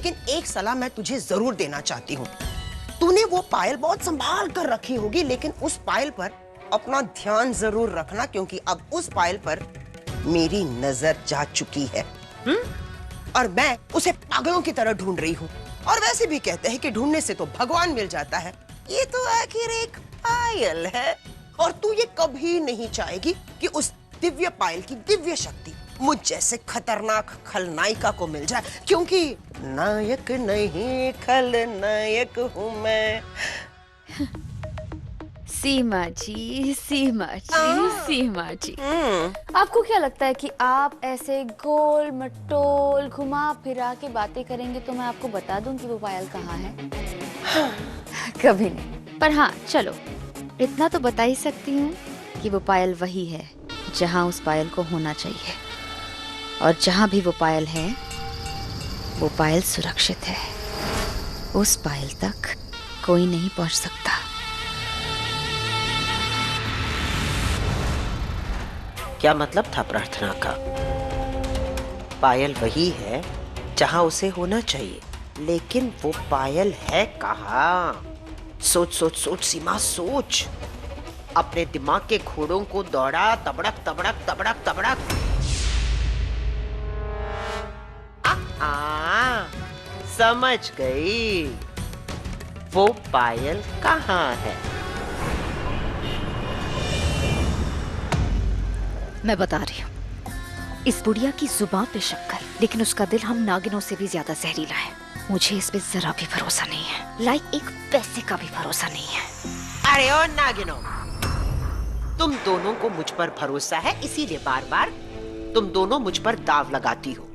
लेकिन एक सलाह मैं तुझे जरूर देना चाहती हूँ। तूने वो पायल बहुत संभाल कर रखी होगी, लेकिन उस पायल पर अपना ध्यान जरूर रखना, क्योंकि अब उस पायल पर मेरी नजर जा चुकी है। और मैं उसे पागलों की तरह ढूंढ रही हूँ। और वैसे भी कहते हैं कि ढूंढने से तो भगवान मिल जाता है। ये तो आखिर एक पायल है, और तू ये कभी नहीं चाहेगी कि उस दिव्य पायल की दिव्य शक्ति मुझ जैसे खतरनाक खलनायिका को मिल जाए, क्योंकि नायक नहीं खलनायक हूँ मैं। सीमा जी, सीमा जी, सीमा जी, आपको क्या लगता है कि आप ऐसे गोल मटोल घुमा फिरा के बातें करेंगे तो मैं आपको बता दूं कि वो पायल कहाँ है? कभी नहीं। पर हाँ, चलो इतना तो बता ही सकती हूँ कि वो पायल वही है जहाँ उस पायल को होना चाहिए, और जहाँ भी वो पायल है वो पायल सुरक्षित है। उस पायल तक कोई नहीं पहुँच सकता। क्या मतलब था प्रार्थना का? पायल वही है जहाँ उसे होना चाहिए, लेकिन वो पायल है कहाँ? सोच सोच सोच सीमा, सोच। अपने दिमाग के घोड़ों को दौड़ा, तबड़क तबड़क तबड़क तबड़क। समझ गई, वो पायल कहाँ है। मैं बता रही हूँ, इस बुढ़िया की जुबान पे शक्कर, लेकिन उसका दिल हम नागिनों से भी ज्यादा जहरीला है। मुझे इस पे जरा भी भरोसा नहीं है, लाइक एक पैसे का भी भरोसा नहीं है। अरे ओ नागिनों, तुम दोनों को मुझ पर भरोसा है, इसीलिए बार बार तुम दोनों मुझ पर दाव लगाती हो।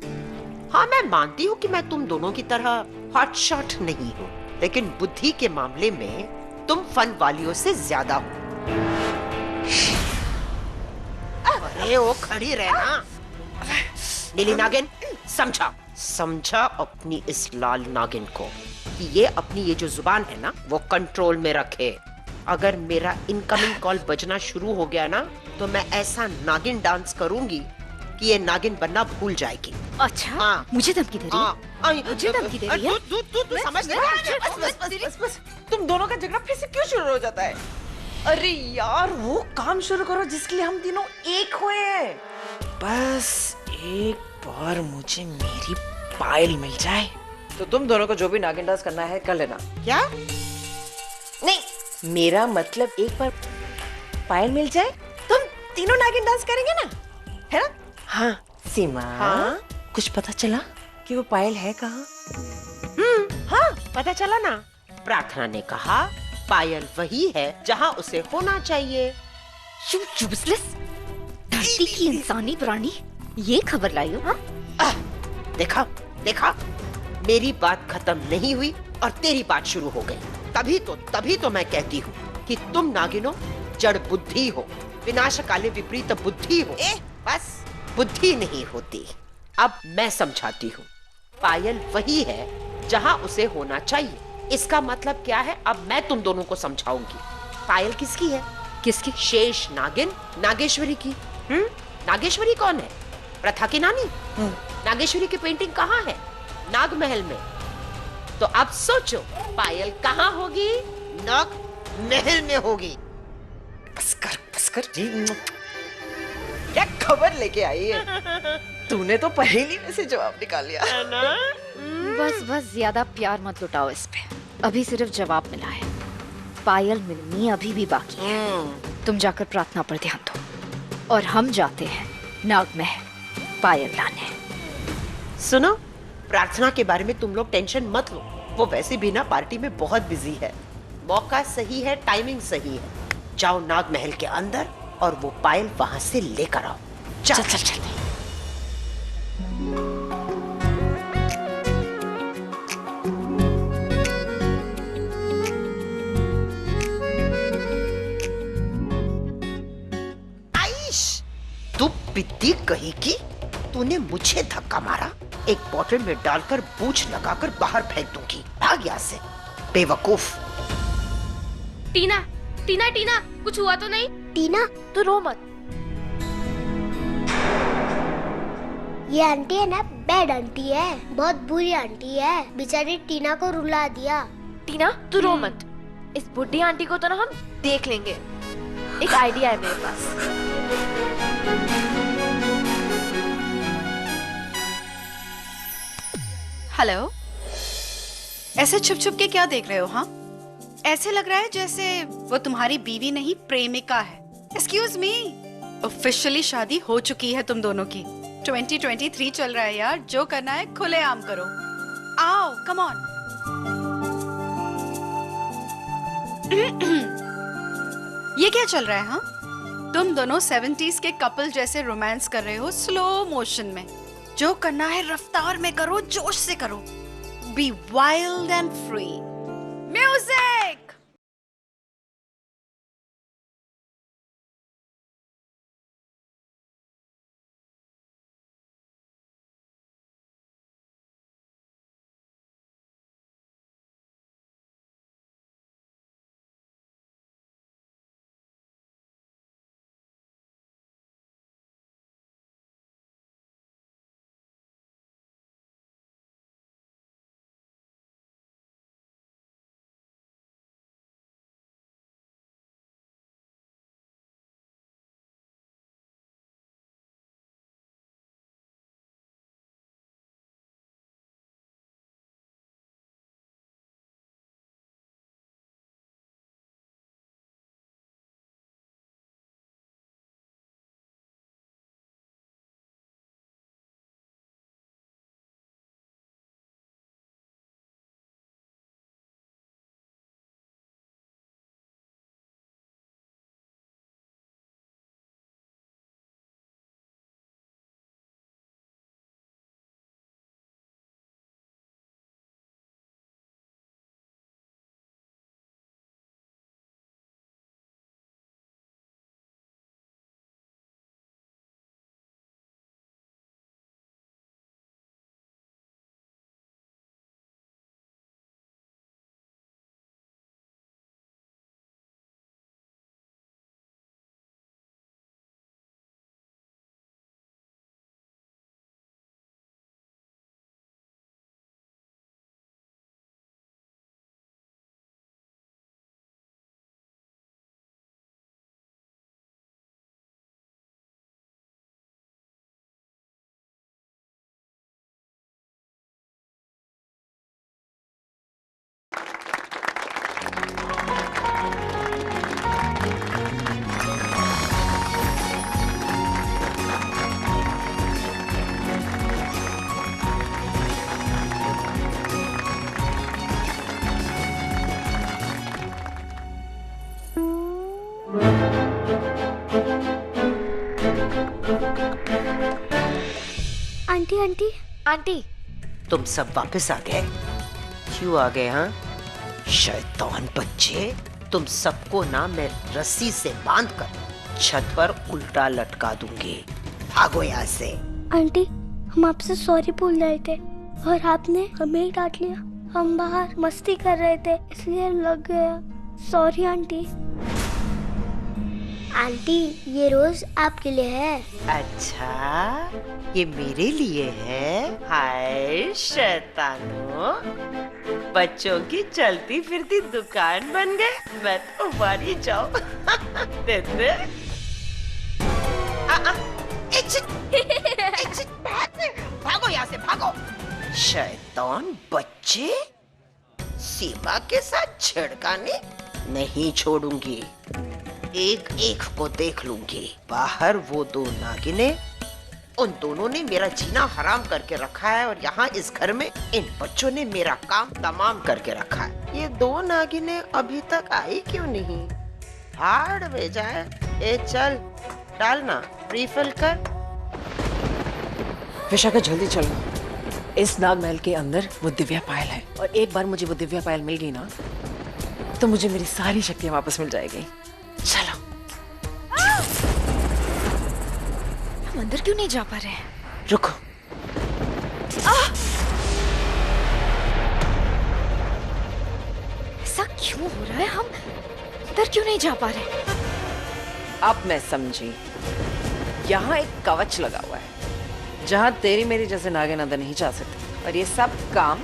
हाँ, मैं मानती हूँ कि मैं तुम दोनों की तरह हॉट शॉट नहीं हूँ, लेकिन बुद्धि के मामले में तुम फन वालियों से ज्यादा हो। अरे ओ खड़ी रहना। नीली नागिन, समझा अपनी इस लाल नागिन को कि ये अपनी ये जो जुबान है ना, वो कंट्रोल में रखे। अगर मेरा इनकमिंग कॉल बजना शुरू हो गया ना, तो मैं ऐसा नागिन डांस करूंगी कि ये नागिन बनना भूल जाएगी। अच्छा, हाँ। मुझे धमकी दे रही है? मुझे धमकी दे रही है? तू समझ नहीं। बस तुम दोनों का झगड़ा फिर से क्यों शुरू हो जाता है? अरे यार, वो काम शुरू करो जिसके लिए हम तीनों एक हुए हैं। बस एक बार मुझे मेरी पायल मिल जाए तो तुम दोनों को जो भी नागिन डांस करना है कर लेना। क्या? नहीं, मेरा मतलब एक बार पायल मिल जाए तुम तीनों नागिन डांस करेंगे ना, है ना? हाँ सीमा, हाँ? कुछ पता चला कि वो पायल है कहाँ? हाँ, पता चला ना। प्रार्थना ने कहा पायल वही है जहाँ उसे होना चाहिए। यू यूजलेस, धरती की इंसानी प्राणी, ये खबर लाई हो? हाँ? देखा, मेरी बात खत्म नहीं हुई और तेरी बात शुरू हो गई। तभी तो मैं कहती हूँ कि तुम नागिनों जड़ बुद्धि हो, विनाशकाले विपरीत बुद्धि हो। बस बुद्धि नहीं होती। अब मैं समझाती हूँ, पायल वही है जहाँ उसे होना चाहिए। इसका मतलब क्या है, अब मैं तुम दोनों को समझाऊंगी। पायल किसकी है? किसकी? शेष नागिन नागेश्वरी की। नागेश्वरी कौन है? प्रथा की नानी। नागेश्वरी की पेंटिंग कहाँ है? नाग महल में। तो अब सोचो, पायल कहाँ होगी? नाग महल में होगी। बस कर जी। क्या खबर लेके आई है? तूने तो पहेली में से जवाब निकाल लिया है ना? बस ज्यादा प्यार मत लुटाओ इस पे। अभी सिर्फ जवाब मिला है, पायल मिलनी अभी भी बाकी है। तुम जाकर प्रार्थना पर ध्यान दो और हम जाते हैं नागमहल पायल लाने। सुनो, प्रार्थना के बारे में तुम लोग टेंशन मत लो। वो वैसे भी ना पार्टी में बहुत बिजी है। मौका सही है, टाइमिंग सही है। जाओ नाग महल के अंदर और वो पायल वहां से लेकर आओ। चल। तू पिद्दी कहीं की, तूने मुझे धक्का मारा। एक बोतल में डालकर पूंछ लगाकर बाहर फेंक दूंगी। भाग यहाँ से, बेवकूफ। टीना, कुछ हुआ तो नहीं? टीना, तू रो मत। ये आंटी है ना, बैड आंटी है, बहुत बुरी आंटी है, बेचारी टीना को रुला दिया। टीना तू रो मत, इस बुढ़ी आंटी को तो ना हम देख लेंगे। एक आइडिया है मेरे पास। हेलो, ऐसे छुप छुप के क्या देख रहे हो? हाँ, ऐसे लग रहा है जैसे वो तुम्हारी बीवी नहीं प्रेमिका है। एक्सक्यूज मी, ऑफिशियली शादी हो चुकी है तुम दोनों की। 2023 चल रहा है यार, जो करना है खुलेआम करो। आओ, कम ऑन। ये क्या चल रहा है? हाँ, तुम दोनों 70s के कपल जैसे रोमांस कर रहे हो स्लो मोशन में। जो करना है रफ्तार में करो, जोश से करो। Be wild and free. Music. Aunty aunty aunty, तुम सब वापस आ गए? क्यों आ गए? हाँ, शैतान बच्चे, तुम सबको ना मैं रस्सी से बांधकर छत पर उल्टा लटका दूंगी। भागो यहाँ से। आंटी, हम आपसे सॉरी बोल रहे थे और आपने हमें ही डांट लिया। हम बाहर मस्ती कर रहे थे इसलिए लग गया। Sorry aunty. आंटी, ये रोज आपके लिए है। अच्छा, ये मेरे लिए है? हाय शैतानो, बच्चों की चलती फिरती दुकान बन गए। मैं तो मारी जाऊं। दे दे। भागो यहाँ से, भागो। शैतान बच्चे, सीमा के साथ छेड़खानी नहीं छोड़ूंगी। एक एक को देख लूंगी। बाहर वो दो नागिने, उन दोनों ने मेरा जीना हराम करके रखा है और यहाँ इस घर में इन बच्चों ने मेरा काम तमाम करके रखा है। ये दो नागिने अभी तक आई क्यों नहीं? हाड़ में जाए। ए चल, डालना, रिफिल कर। विशाखा जल्दी चलो, इस नाग महल के अंदर वो दिव्या पायल है और एक बार मुझे वो दिव्या पायल मिल गई ना तो मुझे मेरी सारी शक्तियां वापस मिल जाएगी। चलो। हम अंदर क्यों नहीं जा पा रहे हैं? रुको। ऐसा क्यों हो रहा है? हम अंदर क्यों नहीं जा पा रहे? अब मैं समझी, यहाँ एक कवच लगा हुआ है जहां तेरी मेरी जैसे नागिन अंदर नहीं जा सकते। और ये सब काम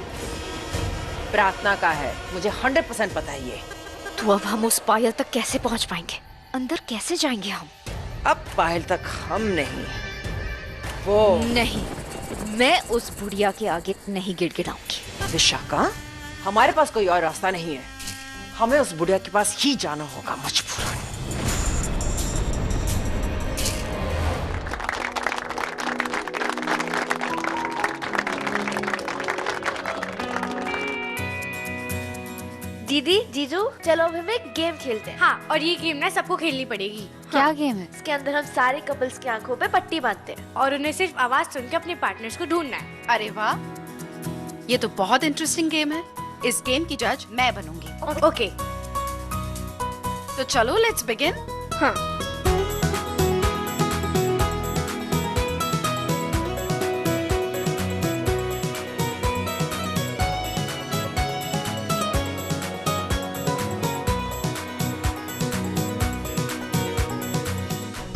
प्रार्थना का है, मुझे 100% पता है ये। तो अब हम उस पायल तक कैसे पहुंच पाएंगे? अंदर कैसे जाएंगे हम? अब पायल तक हम नहीं, वो नहीं, मैं उस बुढ़िया के आगे नहीं गिड़गिड़ाऊंगी। विशाखा, हमारे पास कोई और रास्ता नहीं है, हमें उस बुढ़िया के पास ही जाना होगा मजबूरन। दीदी, जीजू, चलो अब हम एक गेम खेलते हैं। हाँ, और ये गेम ना सबको खेलनी पड़ेगी। क्या गेम है? इसके अंदर हम सारे कपल्स की आंखों पे पट्टी बांधते हैं और उन्हें सिर्फ आवाज सुन के अपने पार्टनर्स को ढूंढना है। अरे वाह, ये तो बहुत इंटरेस्टिंग गेम है। इस गेम की जज मैं बनूंगी। ओके। तो चलो लेट्स बिगिन। हाँ।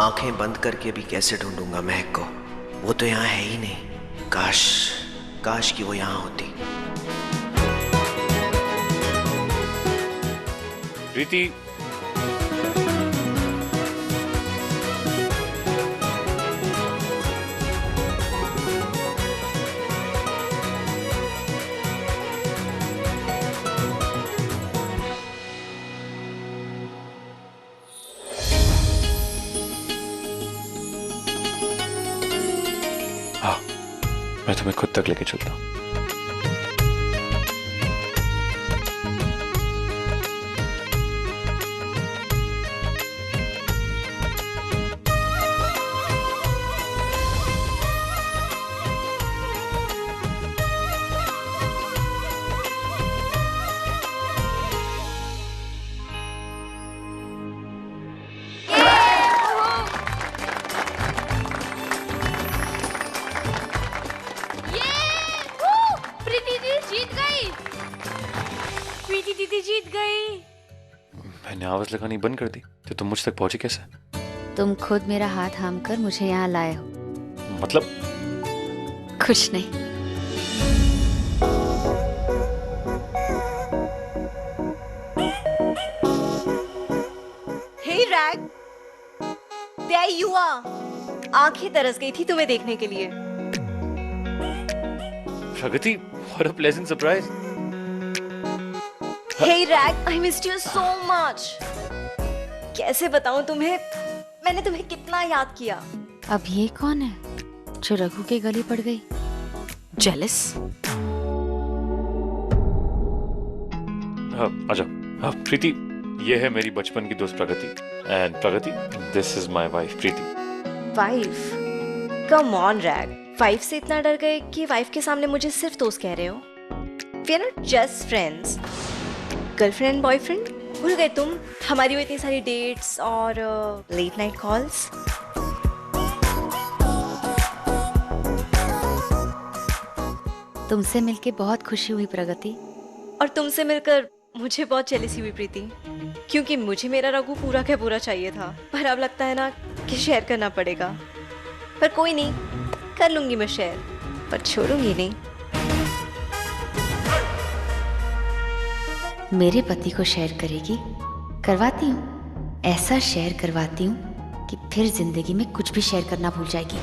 आंखें बंद करके भी कैसे ढूंढूंगा महक को? वो तो यहाँ है ही नहीं। काश काश कि वो यहाँ होती। प्रीति, हाँ, मैं तुम्हें खुद तक लेके चलता हूँ। प्रीति दीदी जीत गई। मैंने आवाज लगानी बंद कर दी तो तुम मुझ तक पहुंची कैसे? तुम खुद मेरा हाथ थाम कर मुझे यहाँ लाए हो। मतलब? कुछ नहीं। हे रैग, there you are। आंखें तरस गई थी तुम्हें देखने के लिए। प्रगति, what a pleasant surprise। Hey Rag, I missed you so much। कैसे बताऊं तुम्हें, मैंने तुम्हें कितना याद किया। अब ये कौन है जो रघु के गली पड़ गई? जेलस? आजा। प्रीति, ये है मेरी बचपन की दोस्त Pragati. And Pragati, this is my wife Preeti. Wife? Come on रैग, वाइफ से इतना डर गए कि वाइफ के सामने मुझे सिर्फ दोस्त कह रहे हो। We are not just friends. Girlfriend boyfriend भूल गए तुम? हमारी वो इतनी सारी डेट्स और लेट नाइट कॉल्स। तुमसे मिलके बहुत खुशी हुई प्रगति। और तुमसे मिलकर मुझे बहुत जेलसी हुई प्रीति, क्योंकि मुझे मेरा रघु पूरा का पूरा चाहिए था। पर अब लगता है ना कि शेयर करना पड़ेगा। पर कोई नहीं, कर लूंगी मैं शेयर, पर छोड़ूंगी नहीं। मेरे पति को शेयर करेगी? करवाती हूँ, ऐसा शेयर करवाती हूँ कि फिर जिंदगी में कुछ भी शेयर करना भूल जाएगी।